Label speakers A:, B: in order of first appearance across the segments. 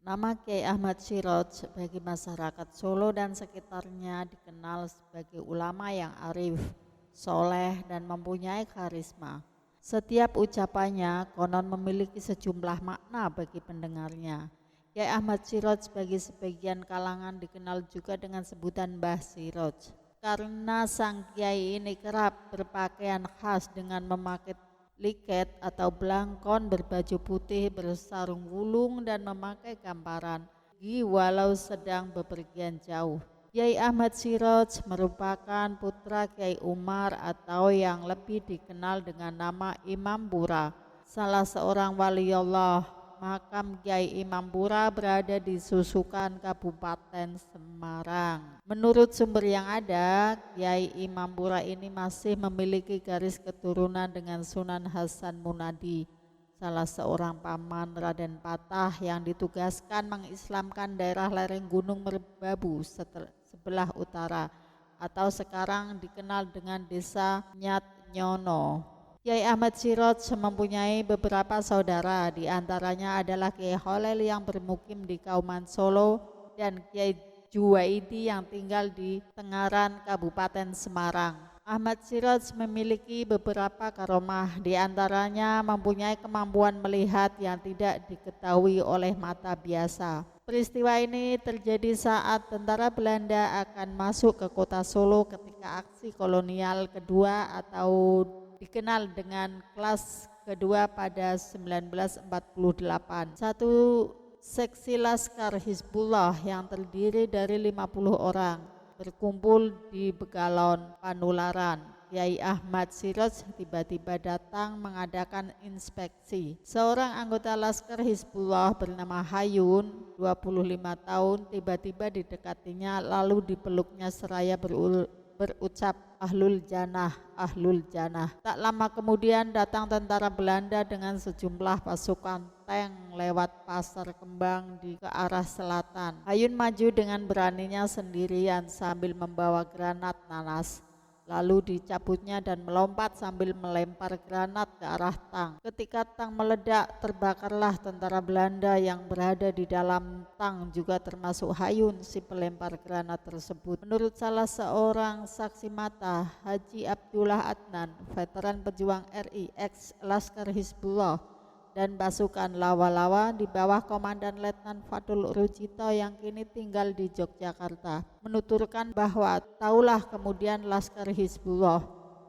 A: Nama Kiai Ahmad Siroj bagi masyarakat Solo dan sekitarnya dikenal sebagai ulama yang arif, soleh, dan mempunyai karisma. Setiap ucapannya konon memiliki sejumlah makna bagi pendengarnya. Kiai Ahmad Siroj bagi sebagian kalangan dikenal juga dengan sebutan Mbah Siroj. Karena sang kiai ini kerap berpakaian khas dengan memakai liket atau belangkon, berbaju putih, bersarung wulung, dan memakai gamparan walau sedang bepergian jauh. Kiai Ahmad Siroj merupakan putra Kiai Umar atau yang lebih dikenal dengan nama Imam Bura, salah seorang waliullah. Makam Kiai Imam Bura berada di Susukan, Kabupaten Semarang. Menurut sumber yang ada, Kiai Imam Bura ini masih memiliki garis keturunan dengan Sunan Hasan Munadi, salah seorang paman Raden Patah yang ditugaskan mengislamkan daerah lereng Gunung Merbabu sebelah utara atau sekarang dikenal dengan Desa Nyatnyono. Kiai Ahmad Siroj mempunyai beberapa saudara, di antaranya adalah Kiai Holel yang bermukim di Kauman Solo dan Kiai Juwaidi yang tinggal di Tengaran, Kabupaten Semarang. Ahmad Siroj memiliki beberapa karomah, di antaranya mempunyai kemampuan melihat yang tidak diketahui oleh mata biasa. Peristiwa ini terjadi saat tentara Belanda akan masuk ke kota Solo ketika aksi kolonial kedua atau dikenal dengan kelas kedua pada 1948. Satu seksi Laskar Hizbullah yang terdiri dari 50 orang berkumpul di Begalon, Panularan. Kiai Ahmad Siroj tiba-tiba datang mengadakan inspeksi. Seorang anggota Laskar Hizbullah bernama Hayun, 25 tahun, tiba-tiba didekatinya lalu dipeluknya seraya berucap, "Ahlul Jannah, Ahlul Jannah." Tak lama kemudian datang tentara Belanda dengan sejumlah pasukan tank lewat Pasar Kembang ke arah selatan. Hayun maju dengan beraninya sendirian sambil membawa granat nanas. Lalu dicabutnya dan melompat sambil melempar granat ke arah tang. Ketika tang meledak, terbakarlah tentara Belanda yang berada di dalam tang, juga termasuk Hayun, si pelempar granat tersebut. Menurut salah seorang saksi mata, Haji Abdullah Adnan, veteran pejuang RI, ex Laskar Hizbullah dan pasukan Lawa-Lawa di bawah Komandan Letnan Fadul Rujito yang kini tinggal di Yogyakarta, menuturkan bahwa taulah kemudian Laskar Hizbullah,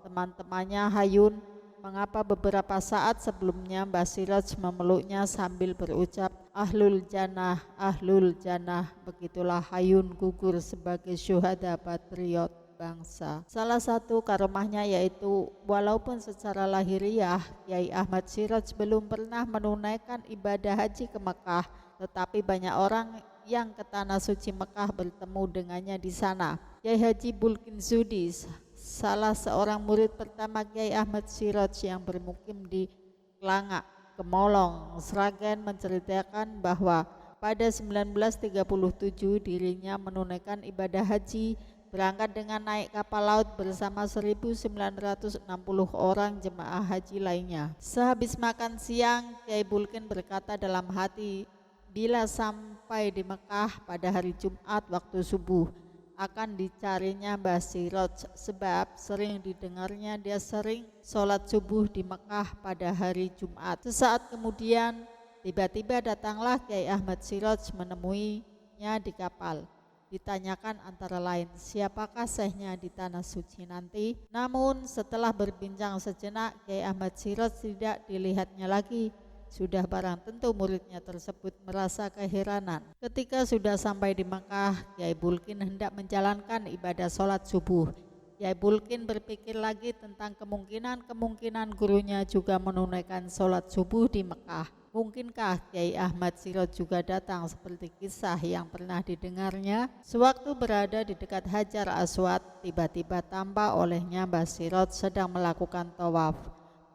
A: teman-temannya Hayun, mengapa beberapa saat sebelumnya Mbah Siroj memeluknya sambil berucap, "Ahlul Jannah, Ahlul Jannah." Begitulah Hayun gugur sebagai syuhada patriot bangsa. Salah satu karomahnya yaitu walaupun secara lahiriah Kiai Ahmad Siroj belum pernah menunaikan ibadah haji ke Mekah, tetapi banyak orang yang ke tanah suci Mekah bertemu dengannya di sana. Kiai Haji Bulkin Zudi, salah seorang murid pertama Kiai Ahmad Siroj yang bermukim di Klangak, Kemolong, Sragen, menceritakan bahwa pada 1937 dirinya menunaikan ibadah haji, berangkat dengan naik kapal laut bersama 1960 orang jemaah haji lainnya. Sehabis makan siang, Kiai Bulkin berkata dalam hati, bila sampai di Mekah pada hari Jumat waktu subuh, akan dicarinya Mbah Siroj, sebab sering didengarnya dia sering sholat subuh di Mekah pada hari Jumat. Sesaat kemudian, tiba-tiba datanglah Kiai Ahmad Siroj menemuinya di kapal. Ditanyakan antara lain, siapakah syekhnya di tanah suci nanti? Namun setelah berbincang sejenak, Kiai Ahmad Siroj tidak dilihatnya lagi. Sudah barang tentu muridnya tersebut merasa keheranan. Ketika sudah sampai di Mekah, Kiai Bulkin hendak menjalankan ibadah sholat subuh. Kiai Bulkin berpikir lagi tentang kemungkinan gurunya juga menunaikan sholat subuh di Mekah. Mungkinkah Kiai Ahmad Siroj juga datang seperti kisah yang pernah didengarnya? Sewaktu berada di dekat Hajar Aswad, tiba-tiba tampak olehnya Mbah Siroj sedang melakukan tawaf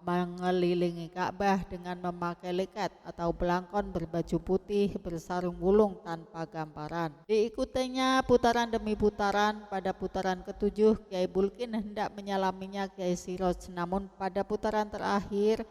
A: mengelilingi Ka'bah dengan memakai likat atau belangkon berbaju putih bersarung wulung tanpa gamparan. Diikutinya putaran demi putaran. Pada putaran ketujuh, Kiai Bulkin hendak menyalaminya Kiai Siroj, namun pada putaran terakhir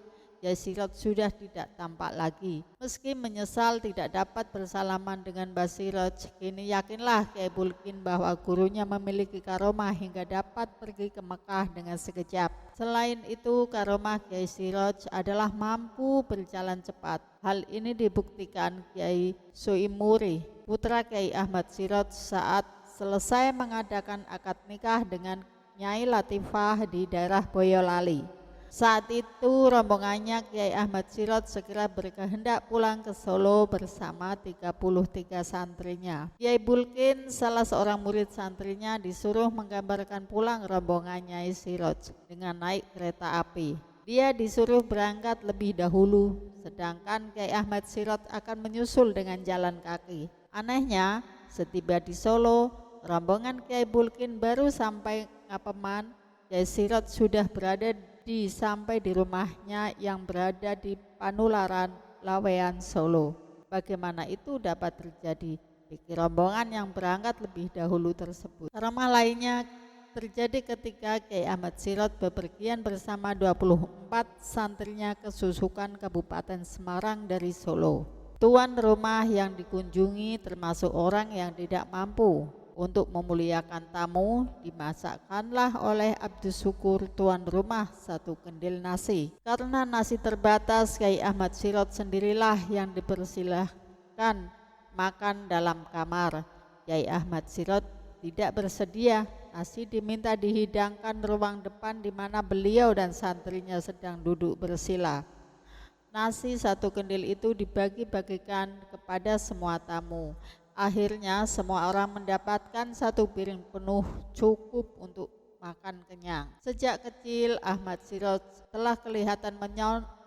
A: Kiai Sirot sudah tidak tampak lagi. Meski menyesal tidak dapat bersalaman dengan Mbah Sirot, kini yakinlah Kiai Bulkin bahwa gurunya memiliki karomah hingga dapat pergi ke Mekah dengan sekejap. Selain itu, karomah Kiai Sirot adalah mampu berjalan cepat. Hal ini dibuktikan Kiai Soimuri, putra Kiai Ahmad Sirot, saat selesai mengadakan akad nikah dengan Nyai Latifah di daerah Boyolali. Saat itu rombongannya Kiai Ahmad Sirot segera berkehendak pulang ke Solo bersama 33 santrinya. Kiai Bulkin, salah seorang murid santrinya, disuruh menggambarkan pulang rombongan Nyai Sirot dengan naik kereta api. Dia disuruh berangkat lebih dahulu, sedangkan Kiai Ahmad Sirot akan menyusul dengan jalan kaki. Anehnya, setiba di Solo, rombongan Kiai Bulkin baru sampai Ngapeman, Kiai Sirot sudah berada sampai di rumahnya yang berada di Panularan, Lawean, Solo. Bagaimana itu dapat terjadi? Pikir rombongan yang berangkat lebih dahulu tersebut. Karomah lainnya terjadi ketika Kiai Ahmad Sirot bepergian bersama 24 santrinya ke Susukan, Kabupaten Semarang dari Solo. Tuan rumah yang dikunjungi termasuk orang yang tidak mampu. Untuk memuliakan tamu, dimasakkanlah oleh Abdus Syukur tuan rumah satu kendil nasi. Karena nasi terbatas, Kiai Ahmad Sirot sendirilah yang dipersilahkan makan dalam kamar. Kiai Ahmad Sirot tidak bersedia. Nasi diminta dihidangkan ruang depan di mana beliau dan santrinya sedang duduk bersila. Nasi satu kendil itu dibagi-bagikan kepada semua tamu. Akhirnya semua orang mendapatkan satu piring penuh, cukup untuk makan kenyang. Sejak kecil Ahmad Sirot telah kelihatan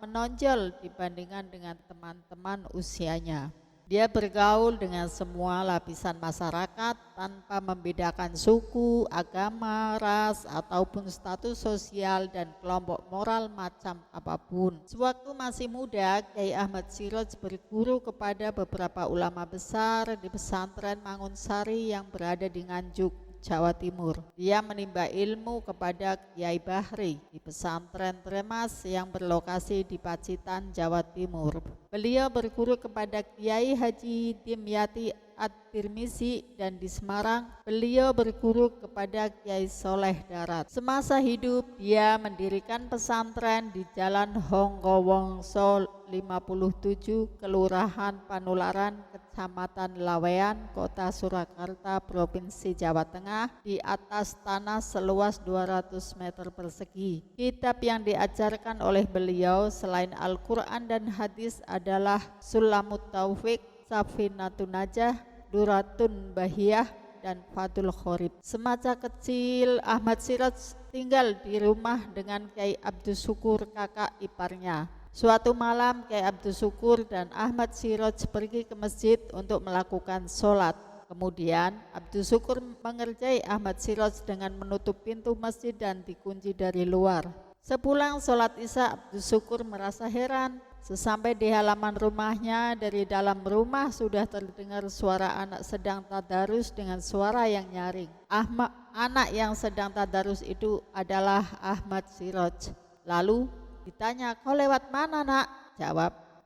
A: menonjol dibandingkan dengan teman-teman usianya. Dia bergaul dengan semua lapisan masyarakat tanpa membedakan suku, agama, ras, ataupun status sosial dan kelompok moral macam apapun. Sewaktu masih muda, Kiai Ahmad Sirot berguru kepada beberapa ulama besar di pesantren Mangunsari yang berada di Nganjuk, Jawa Timur. Dia menimba ilmu kepada Kiai Bahri di pesantren Tremas yang berlokasi di Pacitan, Jawa Timur. Beliau berguru kepada Kiai Haji Dimyati At-Tirmizi, dan di Semarang beliau berguru kepada Kiai Soleh Darat. Semasa hidup dia mendirikan pesantren di Jalan Honggowongso 57, Kelurahan Panularan, Kecamatan Lawean, Kota Surakarta, Provinsi Jawa Tengah, di atas tanah seluas 200 meter persegi. Kitab yang diajarkan oleh beliau selain Al-Quran dan hadis adalah Sulamut Taufik, Safinatun Najah, Duratun Bahiyah, dan Fadul Khorib. Semasa kecil Ahmad Sirot tinggal di rumah dengan Kiai Abdus Syukur, kakak iparnya. Suatu malam Kiai Abdus Syukur dan Ahmad Sirot pergi ke masjid untuk melakukan sholat. Kemudian Abdus Syukur mengerjai Ahmad Sirot dengan menutup pintu masjid dan dikunci dari luar. Sepulang sholat Isya, Abdus Syukur merasa heran. Sesampai di halaman rumahnya, dari dalam rumah sudah terdengar suara anak sedang tadarus dengan suara yang nyaring. Anak yang sedang tadarus itu adalah Ahmad Sirot. Lalu ditanya, "Kau lewat mana, Nak?"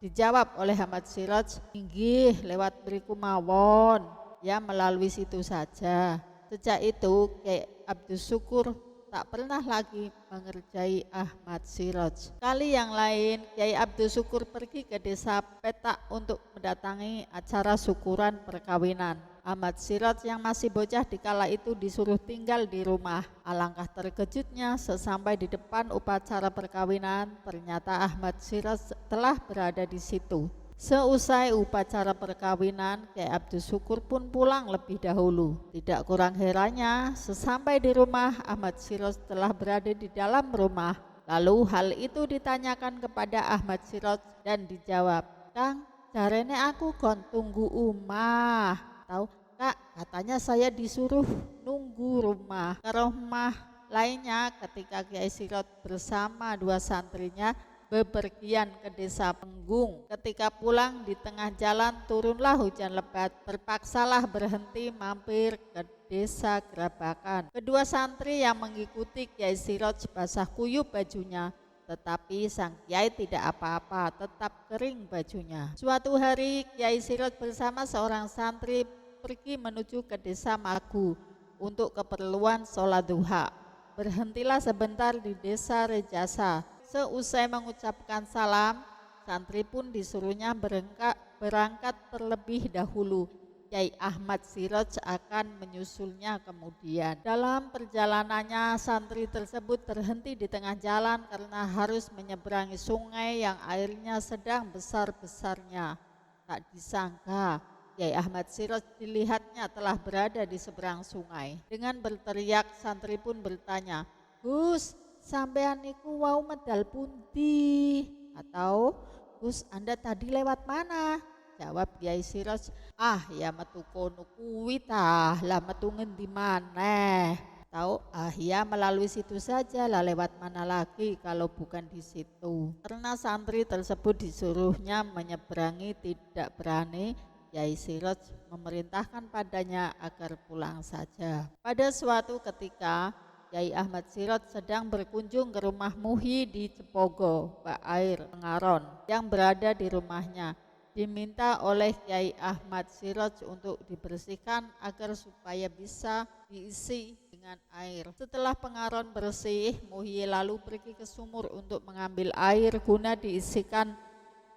A: Dijawab oleh Ahmad Sirot, "Inggih, lewat beriku mawon." Ya, melalui situ saja. Sejak itu Kiai Abdus Syukur tak pernah lagi mengerjai Ahmad Sirot. Kali yang lain Kiai Abdus Syukur pergi ke desa Petak untuk mendatangi acara syukuran perkawinan. Ahmad Sirot yang masih bocah di kala itu disuruh tinggal di rumah. Alangkah terkejutnya sesampai di depan upacara perkawinan, ternyata Ahmad Sirot telah berada di situ. Seusai upacara perkawinan, Kiai Abdus Syukur pun pulang lebih dahulu. Tidak kurang herannya, sesampai di rumah Ahmad Sirot telah berada di dalam rumah. Lalu hal itu ditanyakan kepada Ahmad Sirot dan dijawab, "Kang, jarene aku kon tunggu umah." Tahu, "Kak, katanya saya disuruh nunggu rumah." Karomah lainnya ketika Kiai Sirot bersama dua santrinya bepergian ke desa Penggung. Ketika pulang di tengah jalan turunlah hujan lebat. Terpaksalah berhenti mampir ke desa Gerabakan. Kedua santri yang mengikuti Kiai Sirot basah kuyup bajunya, Tetapi sang kiai tidak apa-apa, tetap kering bajunya. Suatu hari Kiai Siroj bersama seorang santri pergi menuju ke desa Magu untuk keperluan sholat duha. Berhentilah sebentar di desa Rejasa. Seusai mengucapkan salam, santri pun disuruhnya berangkat terlebih dahulu. Kiai Ahmad Siroj akan menyusulnya kemudian. Dalam perjalanannya, santri tersebut terhenti di tengah jalan karena harus menyeberangi sungai yang airnya sedang besar-besarnya. Tak disangka, Kiai Ahmad Siroj dilihatnya telah berada di seberang sungai. Dengan berteriak, santri pun bertanya, "Gus, sampean niku wau medal pundi?" Atau, "Gus, Anda tadi lewat mana?" Jawab Kiai Siroj, "Ah ya metu kono kuwi tah, lah metu ngendi maneh." Tahu, "Ah ya melalui situ saja, lah lewat mana lagi kalau bukan di situ." Karena santri tersebut disuruhnya menyeberangi tidak berani, Kiai Siroj memerintahkan padanya agar pulang saja. Pada suatu ketika, Kiai Ahmad Siroj sedang berkunjung ke rumah Muhi di Cepogo, Bak Air, Pengaron, yang berada di rumahnya. Diminta oleh Kiai Ahmad Siroj untuk dibersihkan agar supaya bisa diisi dengan air. Setelah pengaron bersih, Muhyi lalu pergi ke sumur untuk mengambil air guna diisikan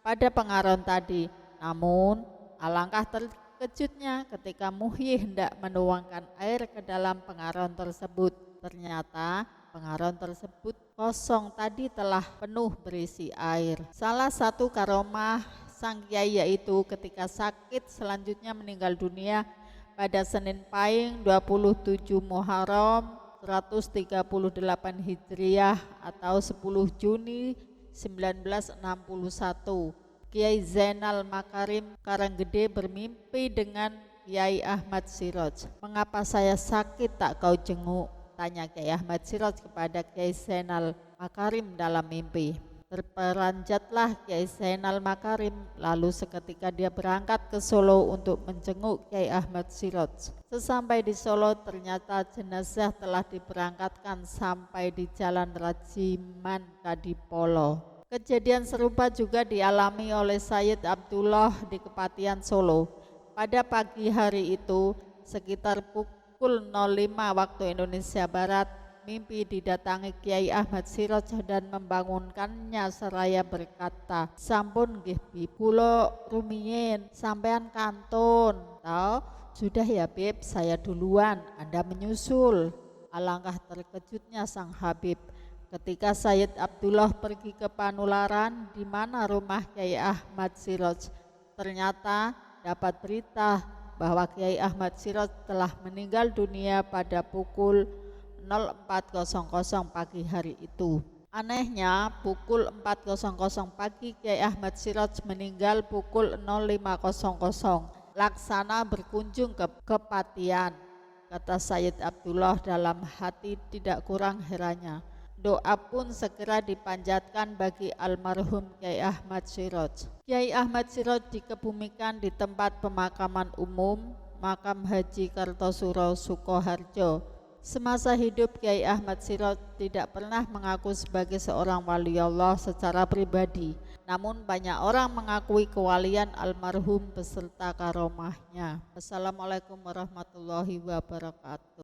A: pada pengaron tadi. Namun alangkah terkejutnya ketika Muhyi hendak menuangkan air ke dalam pengaron tersebut. Ternyata pengaron tersebut kosong, tadi telah penuh berisi air. Salah satu karomah sang kiai yaitu ketika sakit selanjutnya meninggal dunia pada Senin Pahing 27 Muharram 138 Hijriah atau 10 Juni 1961. Kiai Zainal Makarim Karanggede bermimpi dengan Kiai Ahmad Siroj. "Mengapa saya sakit tak kau jenguk?" tanya Kiai Ahmad Siroj kepada Kiai Zainal Makarim dalam mimpi. Terperanjatlah Kiai Zainal Makarim, lalu seketika dia berangkat ke Solo untuk menjenguk Kiai Ahmad Siroj. Sesampai di Solo, ternyata jenazah telah diberangkatkan sampai di Jalan Rajiman Kadipolo. Kejadian serupa juga dialami oleh Sayyid Abdullah di Kepatihan Solo. Pada pagi hari itu, sekitar pukul 05 waktu Indonesia Barat, mimpi didatangi Kiai Ahmad Siroj dan membangunkannya seraya berkata, "Sampun nggih Bib, kula rumiyin, sampean kantun." "Tau, sudah ya Bib, saya duluan, Anda menyusul." Alangkah terkejutnya sang Habib ketika Sayyid Abdullah pergi ke Panularan di mana rumah Kiai Ahmad Siroj. Ternyata dapat berita bahwa Kiai Ahmad Siroj telah meninggal dunia pada pukul 04.00 pagi hari itu. Anehnya, pukul 4.00 pagi Kiai Ahmad Siroj meninggal pukul 05.00. Laksana berkunjung ke Kepatihan, kata Sayyid Abdullah dalam hati tidak kurang herannya. Doa pun segera dipanjatkan bagi almarhum Kiai Ahmad Siroj. Kiai Ahmad Siroj dikebumikan di tempat pemakaman umum Makam Haji Kartosuro Sukoharjo. Semasa hidup, Kiai Ahmad Siroj tidak pernah mengaku sebagai seorang wali Allah secara pribadi. Namun banyak orang mengakui kewalian almarhum beserta karomahnya. Assalamualaikum warahmatullahi wabarakatuh.